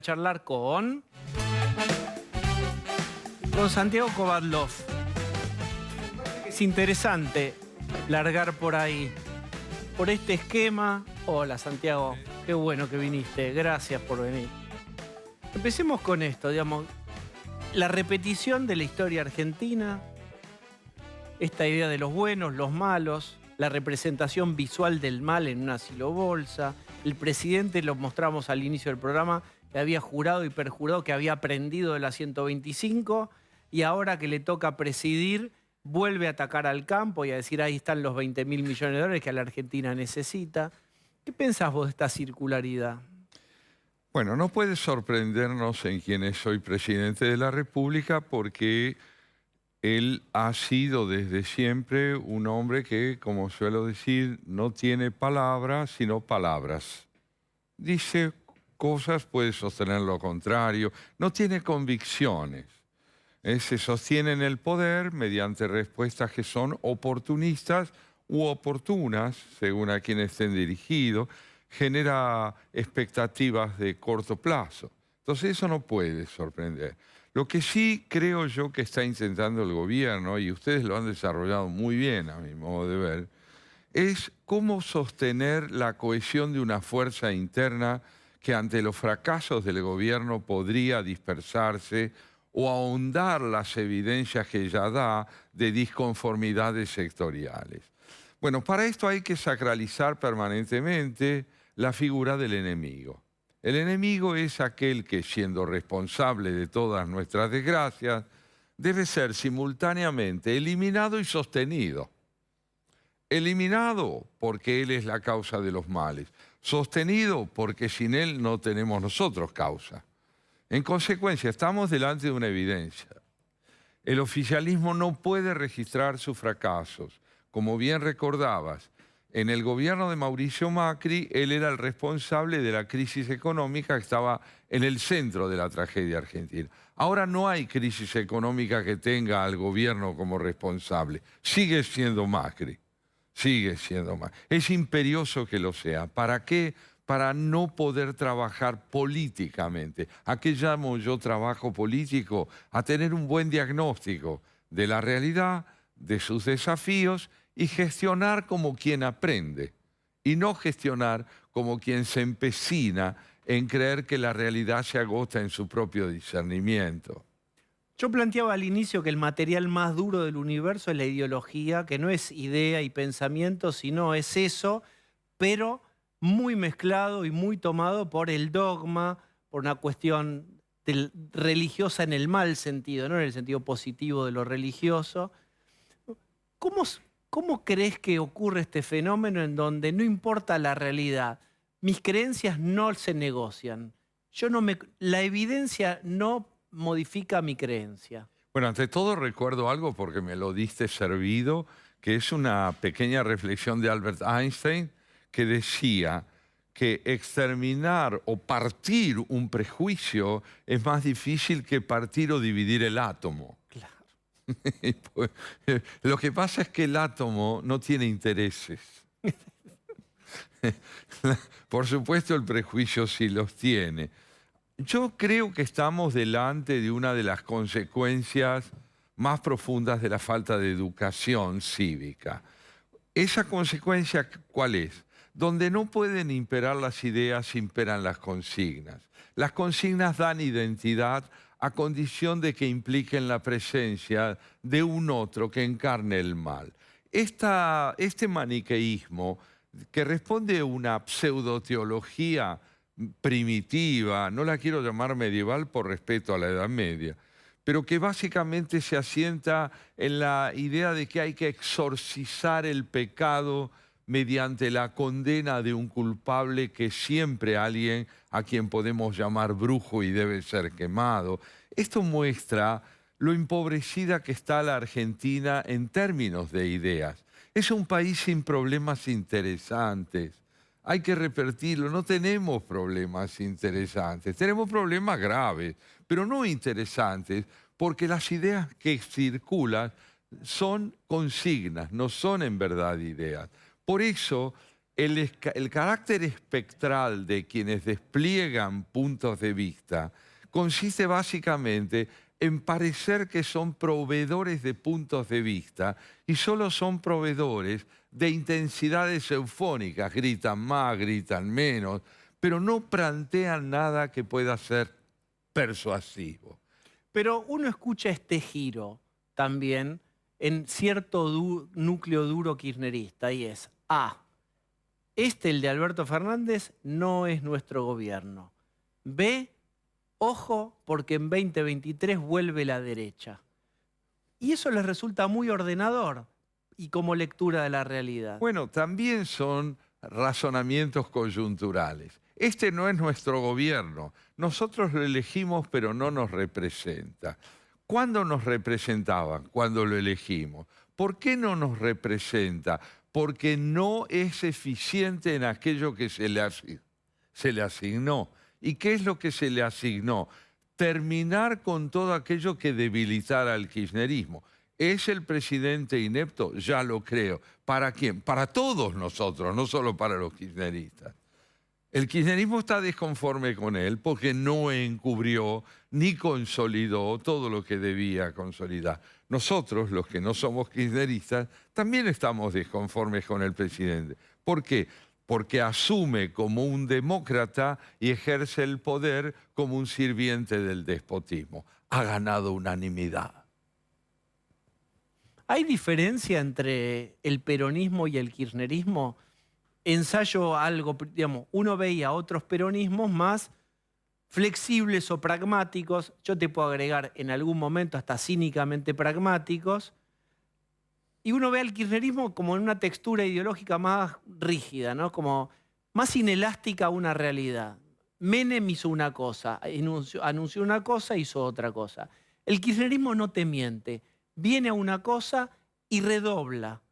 Charlar con Santiago Kovadlov. Es interesante largar por ahí, por este esquema. Hola Santiago, qué bueno que viniste, gracias por venir. Empecemos con esto, digamos, la repetición de la historia argentina, esta idea de los buenos, los malos, la representación visual del mal en una silobolsa. El presidente, lo mostramos al inicio del programa, que había jurado y perjurado que había aprendido de la 125 y ahora que le toca presidir, vuelve a atacar al campo y a decir ahí están los 20.000 millones de dólares que la Argentina necesita. ¿Qué pensás vos de esta circularidad? Bueno, no puede sorprendernos en quien es hoy presidente de la República porque él ha sido desde siempre un hombre que, como suelo decir, no tiene palabras, sino palabras. Dice cosas, puede sostener lo contrario, no tiene convicciones. Se sostiene en el poder mediante respuestas que son oportunistas u oportunas, según a quien estén dirigidos, genera expectativas de corto plazo. Entonces eso no puede sorprender. Lo que sí creo yo que está intentando el gobierno, y ustedes lo han desarrollado muy bien a mi modo de ver, es cómo sostener la cohesión de una fuerza interna que ante los fracasos del gobierno podría dispersarse o ahondar las evidencias que ya da de disconformidades sectoriales. Bueno, para esto hay que sacralizar permanentemente la figura del enemigo. El enemigo es aquel que, siendo responsable de todas nuestras desgracias, debe ser simultáneamente eliminado y sostenido. Eliminado porque él es la causa de los males. Sostenido porque sin él no tenemos nosotros causa. En consecuencia, estamos delante de una evidencia. El oficialismo no puede registrar sus fracasos. Como bien recordabas, en el gobierno de Mauricio Macri, él era el responsable de la crisis económica que estaba en el centro de la tragedia argentina. Ahora no hay crisis económica que tenga al gobierno como responsable. Sigue siendo Macri. Sigue siendo Macri. Es imperioso que lo sea. ¿Para qué? Para no poder trabajar políticamente. ¿A qué llamo yo trabajo político? A tener un buen diagnóstico de la realidad, de sus desafíos y gestionar como quien aprende. Y no gestionar como quien se empecina en creer que la realidad se agota en su propio discernimiento. Yo planteaba al inicio que el material más duro del universo es la ideología, que no es idea y pensamiento, sino es eso, pero muy mezclado y muy tomado por el dogma, por una cuestión religiosa en el mal sentido, no en el sentido positivo de lo religioso. ¿Cómo crees que ocurre este fenómeno en donde no importa la realidad? Mis creencias no se negocian. La evidencia no modifica mi creencia. Bueno, ante todo recuerdo algo porque me lo diste servido, que es una pequeña reflexión de Albert Einstein que decía que exterminar o partir un prejuicio es más difícil que partir o dividir el átomo. Claro. Pues, lo que pasa es que el átomo no tiene intereses. Por supuesto el prejuicio sí los tiene. Yo creo que estamos delante de una de las consecuencias más profundas de la falta de educación cívica. ¿Esa consecuencia cuál es? Donde no pueden imperar las ideas, imperan las consignas. Las consignas dan identidad a condición de que impliquen la presencia de un otro que encarne el mal. Este maniqueísmo, que responde a una pseudoteología primitiva, no la quiero llamar medieval por respeto a la Edad Media, pero que básicamente se asienta en la idea de que hay que exorcizar el pecado mediante la condena de un culpable que es siempre alguien a quien podemos llamar brujo y debe ser quemado. Esto muestra lo empobrecida que está la Argentina en términos de ideas. Es un país sin problemas interesantes. Hay que repetirlo, no tenemos problemas interesantes, tenemos problemas graves, pero no interesantes, porque las ideas que circulan son consignas, no son en verdad ideas. Por eso el carácter espectral de quienes despliegan puntos de vista consiste básicamente en parecer que son proveedores de puntos de vista y solo son proveedores de intensidades eufónicas. Gritan más, gritan menos, pero no plantean nada que pueda ser persuasivo. Pero uno escucha este giro también en cierto núcleo duro kirchnerista y es el de Alberto Fernández, no es nuestro gobierno. B, ojo, porque en 2023 vuelve la derecha. Y eso les resulta muy ordenador y como lectura de la realidad. Bueno, también son razonamientos coyunturales. Este no es nuestro gobierno. Nosotros lo elegimos, pero no nos representa. ¿Cuándo nos representaban? Cuando lo elegimos. ¿Por qué no nos representa? Porque no es eficiente en aquello que se le asignó. ¿Y qué es lo que se le asignó? Terminar con todo aquello que debilitara al kirchnerismo. ¿Es el presidente inepto? Ya lo creo. ¿Para quién? Para todos nosotros, no solo para los kirchneristas. El kirchnerismo está desconforme con él porque no encubrió ni consolidó todo lo que debía consolidar. Nosotros, los que no somos kirchneristas, también estamos desconformes con el presidente. ¿Por qué? Porque asume como un demócrata y ejerce el poder como un sirviente del despotismo. Ha ganado unanimidad. ¿Hay diferencia entre el peronismo y el kirchnerismo? Ensayo algo, digamos, uno veía otros peronismos más flexibles o pragmáticos, yo te puedo agregar en algún momento hasta cínicamente pragmáticos, y uno ve al kirchnerismo como en una textura ideológica más rígida, ¿no? Como más inelástica a una realidad. Menem hizo una cosa, anunció una cosa, hizo otra cosa. El kirchnerismo no te miente, viene a una cosa y redobla.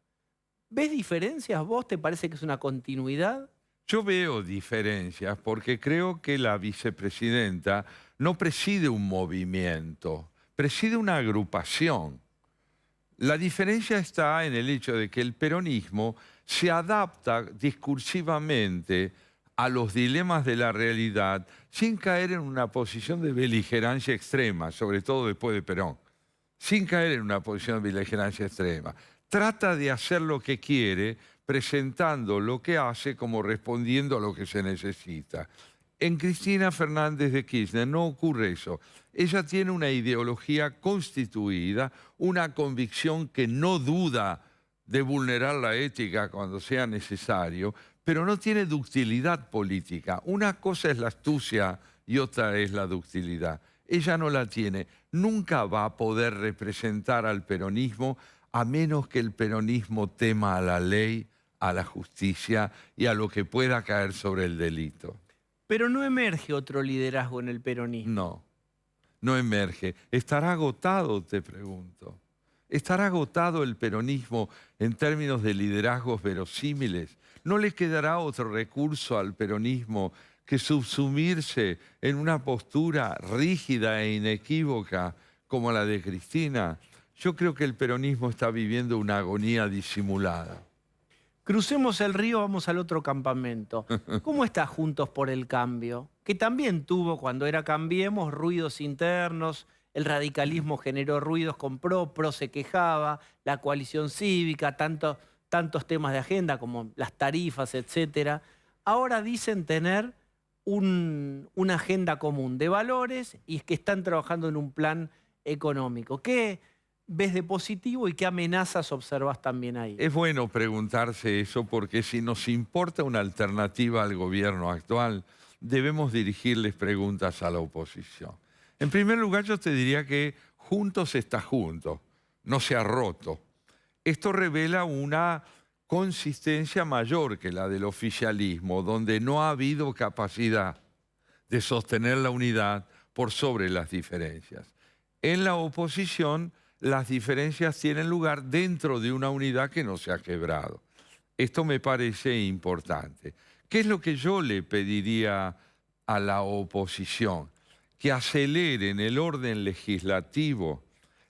¿Ves diferencias vos? ¿Te parece que es una continuidad? Yo veo diferencias porque creo que la vicepresidenta no preside un movimiento, preside una agrupación. La diferencia está en el hecho de que el peronismo se adapta discursivamente a los dilemas de la realidad sin caer en una posición de beligerancia extrema, sobre todo después de Perón, sin caer en una posición de beligerancia extrema. Trata de hacer lo que quiere, presentando lo que hace como respondiendo a lo que se necesita. En Cristina Fernández de Kirchner no ocurre eso. Ella tiene una ideología constituida, una convicción que no duda de vulnerar la ética cuando sea necesario, pero no tiene ductilidad política. Una cosa es la astucia y otra es la ductilidad. Ella no la tiene. Nunca va a poder representar al peronismo a menos que el peronismo tema a la ley, a la justicia y a lo que pueda caer sobre el delito. Pero no emerge otro liderazgo en el peronismo. No, no emerge. ¿Estará agotado, te pregunto? ¿Estará agotado el peronismo en términos de liderazgos verosímiles? ¿No le quedará otro recurso al peronismo que subsumirse en una postura rígida e inequívoca como la de Cristina? Yo creo que el peronismo está viviendo una agonía disimulada. Crucemos el río, vamos al otro campamento. ¿Cómo está Juntos por el Cambio? Que también tuvo, cuando era Cambiemos, ruidos internos, el radicalismo generó ruidos con PRO se quejaba, la coalición cívica, tantos temas de agenda como las tarifas, etc. Ahora dicen tener una agenda común de valores y que están trabajando en un plan económico. ¿Qué ves de positivo y qué amenazas observas también ahí? Es bueno preguntarse eso porque si nos importa una alternativa al gobierno actual, debemos dirigirles preguntas a la oposición. En primer lugar, yo te diría que Juntos está junto, no se ha roto. Esto revela una consistencia mayor que la del oficialismo, donde no ha habido capacidad de sostener la unidad por sobre las diferencias. En la oposición, las diferencias tienen lugar dentro de una unidad que no se ha quebrado. Esto me parece importante. ¿Qué es lo que yo le pediría a la oposición? Que acelere en el orden legislativo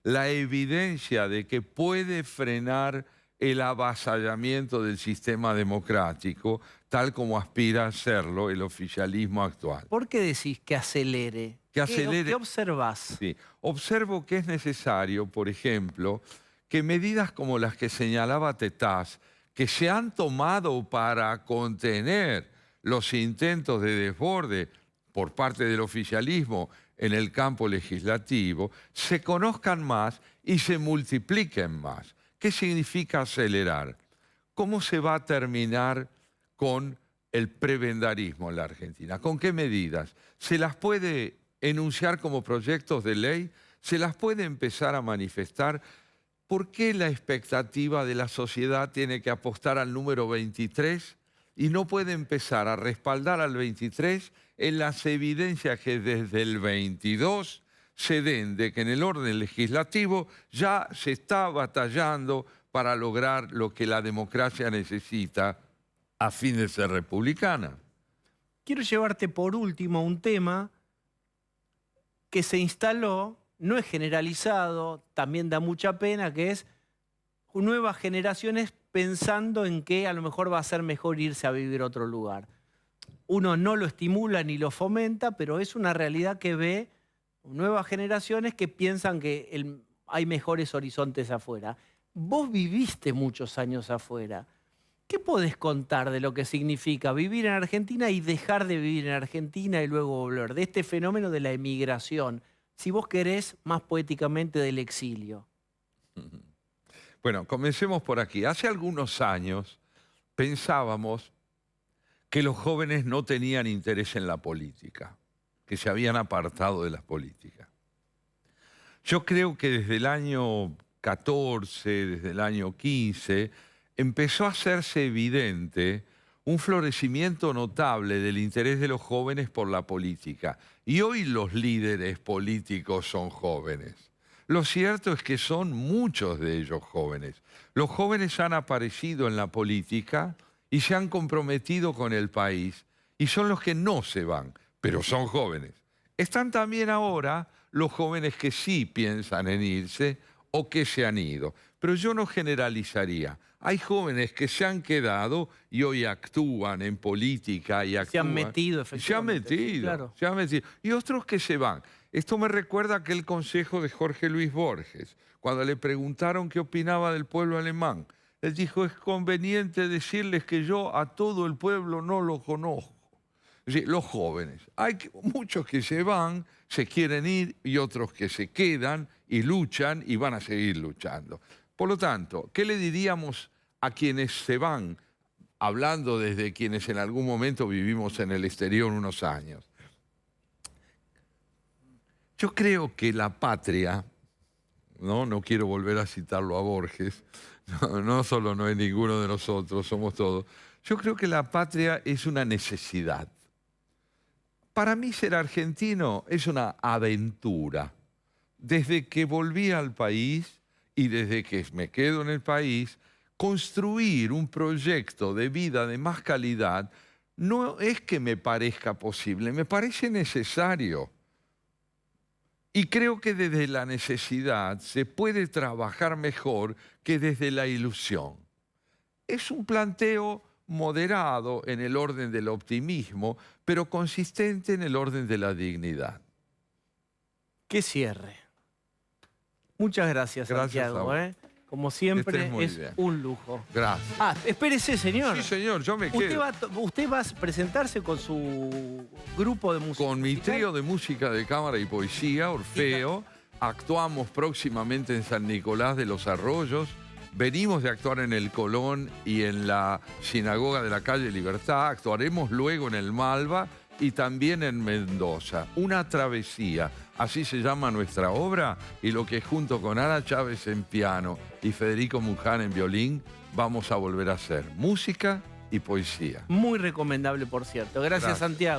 la evidencia de que puede frenar el avasallamiento del sistema democrático, tal como aspira a hacerlo el oficialismo actual. ¿Por qué decís que acelere? Que acelere. ¿Qué observás? Sí. Observo que es necesario, por ejemplo, que medidas como las que señalaba Tetaz, que se han tomado para contener los intentos de desborde por parte del oficialismo en el campo legislativo, se conozcan más y se multipliquen más. ¿Qué significa acelerar? ¿Cómo se va a terminar con el prebendarismo en la Argentina? ¿Con qué medidas? ¿Se las puede enunciar como proyectos de ley? ¿Se las puede empezar a manifestar? ¿Por qué la expectativa de la sociedad tiene que apostar al número 23 y no puede empezar a respaldar al 23 en las evidencias que desde el 22 se den de que en el orden legislativo ya se está batallando para lograr lo que la democracia necesita a fin de ser republicana? Quiero llevarte por último a un tema que se instaló, no es generalizado, también da mucha pena, que es nuevas generaciones pensando en que a lo mejor va a ser mejor irse a vivir a otro lugar. Uno no lo estimula ni lo fomenta, pero es una realidad que ve nuevas generaciones que piensan que hay mejores horizontes afuera. Vos viviste muchos años afuera. ¿Qué podés contar de lo que significa vivir en Argentina y dejar de vivir en Argentina y luego volver? De este fenómeno de la emigración, si vos querés, más poéticamente, del exilio. Bueno, comencemos por aquí. Hace algunos años pensábamos que los jóvenes no tenían interés en la política, que se habían apartado de la política. Yo creo que desde el año 14, desde el año 15, empezó a hacerse evidente un florecimiento notable del interés de los jóvenes por la política. Y hoy los líderes políticos son jóvenes. Lo cierto es que son muchos de ellos jóvenes. Los jóvenes han aparecido en la política y se han comprometido con el país y son los que no se van, pero son jóvenes. Están también ahora los jóvenes que sí piensan en irse o que se han ido. Pero yo no generalizaría. Hay jóvenes que se han quedado y hoy actúan en política y actúan. Se han metido, efectivamente. Se han metido. Y otros que se van. Esto me recuerda aquel consejo de Jorge Luis Borges, cuando le preguntaron qué opinaba del pueblo alemán. Él dijo, es conveniente decirles que yo a todo el pueblo no lo conozco. Es decir, los jóvenes. Hay muchos que se van, se quieren ir, y otros que se quedan y luchan y van a seguir luchando. Por lo tanto, ¿qué le diríamos a quienes se van, hablando desde quienes en algún momento vivimos en el exterior unos años? Yo creo que la patria, no quiero volver a citarlo a Borges, no solo no es ninguno de nosotros, somos todos. Yo creo que la patria es una necesidad. Para mí ser argentino es una aventura. Desde que volví al país y desde que me quedo en el país, construir un proyecto de vida de más calidad no es que me parezca posible, me parece necesario. Y creo que desde la necesidad se puede trabajar mejor que desde la ilusión. Es un planteo moderado en el orden del optimismo, pero consistente en el orden de la dignidad. ¡Qué cierre! Muchas gracias, Santiago. Como siempre, es un lujo. Gracias. Ah, espérese, señor. Sí, señor, yo me quedo. ¿Usted va a presentarse con su grupo de música? Con mi trío de música de cámara y poesía, Orfeo. Actuamos próximamente en San Nicolás de los Arroyos. Venimos de actuar en el Colón y en la Sinagoga de la Calle Libertad. Actuaremos luego en el Malva y también en Mendoza. Una travesía, así se llama nuestra obra, y lo que junto con Ana Chávez en piano y Federico Muján en violín vamos a volver a hacer música y poesía. Muy recomendable, por cierto. Gracias, Santiago.